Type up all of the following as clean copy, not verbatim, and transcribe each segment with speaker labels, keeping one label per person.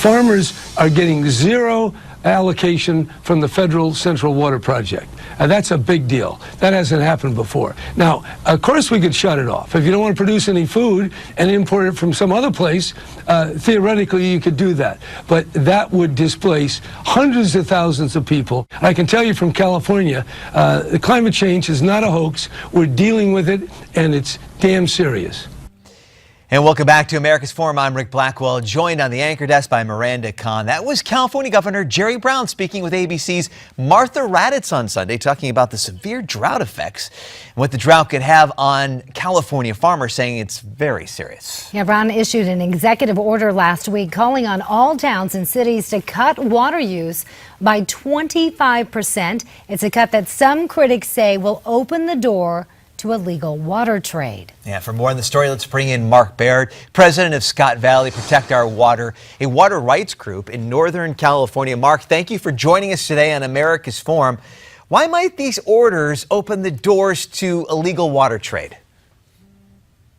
Speaker 1: farmers are getting zero allocation from the federal Central Water Project. That's a big deal. That hasn't happened before. Now, of course we could shut it off. If you don't want to produce any food and import it from some other place, theoretically you could do that. But that would displace hundreds of thousands of people. I can tell you from California, the climate change is not a hoax. We're dealing with it, and it's damn serious.
Speaker 2: And welcome back to America's Forum. I'm Rick Blackwell, joined on the anchor desk by Miranda Kahn. That was California Governor Jerry Brown speaking with ABC's Martha Raddatz on Sunday, talking about the severe drought effects and what the drought could have on California farmers, saying it's very serious.
Speaker 3: Yeah, Brown issued an executive order last week calling on all towns and cities to cut water use by 25%. It's a cut that some critics say will open the door to a legal water trade.
Speaker 2: Yeah, for more on the story, let's bring in Mark Baird, president of Scott Valley Protect Our Water, a water rights group in Northern California. Mark, thank you for joining us today on America's Forum. Why might these orders open the doors to a legal water trade?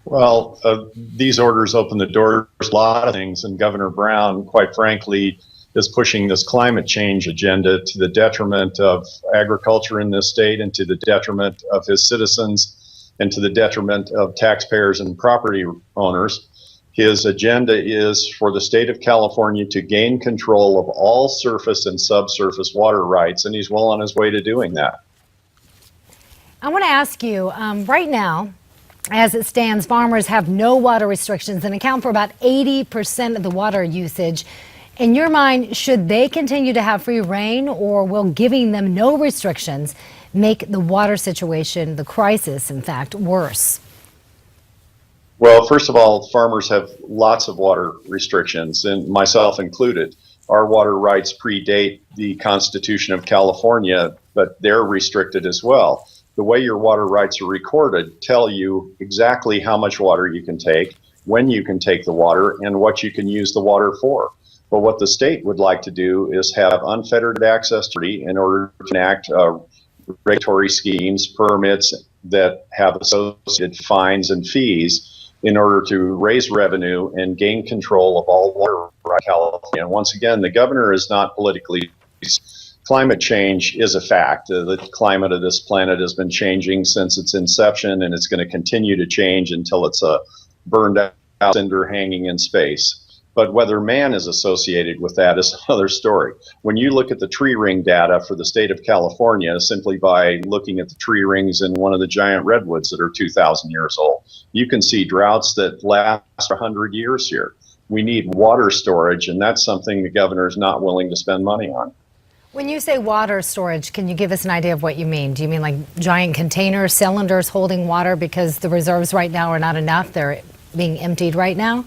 Speaker 4: Well, these orders open the doors to a lot of things, and Governor Brown, quite frankly, is pushing this climate change agenda to the detriment of agriculture in this state and to the detriment of his citizens and to the detriment of taxpayers and property owners. His agenda is for the state of California to gain control of all surface and subsurface water rights, and he's well on his way to doing that.
Speaker 3: I want to ask you, right now, as it stands, farmers have no water restrictions and account for about 80% of the water usage. In your mind, should they continue to have free reign, or will giving them no restrictions make the water situation, the crisis, in fact, worse?
Speaker 4: Well, first of all, farmers have lots of water restrictions, and myself included. Our water rights predate the Constitution of California, but they're restricted as well. The way your water rights are recorded tell you exactly how much water you can take, when you can take the water, and what you can use the water for. But what the state would like to do is have unfettered access to it in order to enact regulatory schemes, permits that have associated fines and fees in order to raise revenue and gain control of all water rights in California. And once again, the governor is not politically. Climate change is a fact. The climate of this planet has been changing since its inception, and it's going to continue to change until it's a burned out cinder hanging in space. But whether man is associated with that is another story. When you look at the tree ring data for the state of California, simply by looking at the tree rings in one of the giant redwoods that are 2,000 years old, you can see droughts that last 100 years here. We need water storage, and that's something the governor is not willing to spend money on.
Speaker 3: When you say water storage, can you give us an idea of what you mean? Do you mean like giant containers, cylinders holding water because the reserves right now are not enough? They're being emptied right now?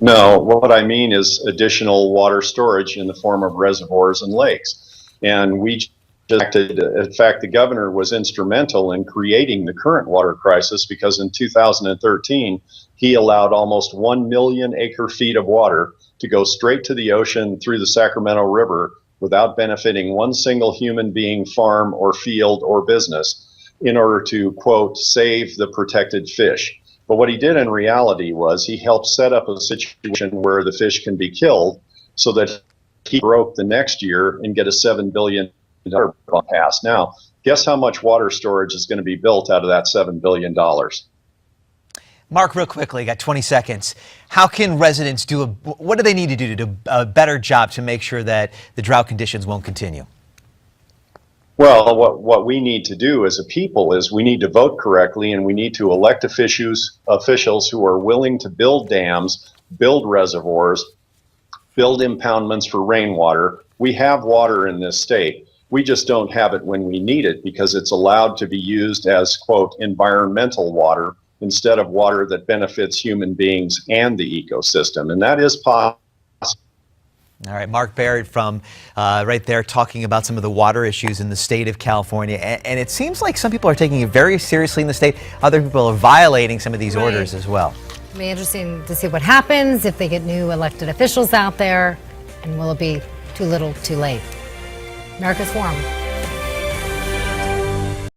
Speaker 4: No, what I mean is additional water storage in the form of reservoirs and lakes. And we acted, in fact, the governor was instrumental in creating the current water crisis, because in 2013, he allowed almost 1 million acre feet of water to go straight to the ocean through the Sacramento River without benefiting one single human being, farm or field or business, in order to, quote, save the protected fish. But what he did in reality was he helped set up a situation where the fish can be killed so that he broke the next year and get a $7 billion bump pass. Now, guess how much water storage is going to be built out of that $7 billion?
Speaker 2: Mark, real quickly, got 20 seconds. How can residents what do they need to do a better job to make sure that the drought conditions won't continue?
Speaker 4: Well, what we need to do as a people is we need to vote correctly, and we need to elect officials who are willing to build dams, build reservoirs, build impoundments for rainwater. We have water in this state. We just don't have it when we need it, because it's allowed to be used as, quote, environmental water instead of water that benefits human beings and the ecosystem. And that is possible.
Speaker 2: All right, Mark Baird from right there talking about some of the water issues in the state of California. And it seems like some people are taking it very seriously in the state. Other people are violating some of these orders as well.
Speaker 3: It'll be interesting to see what happens if they get new elected officials out there, and will it be too little too late? America's Forum.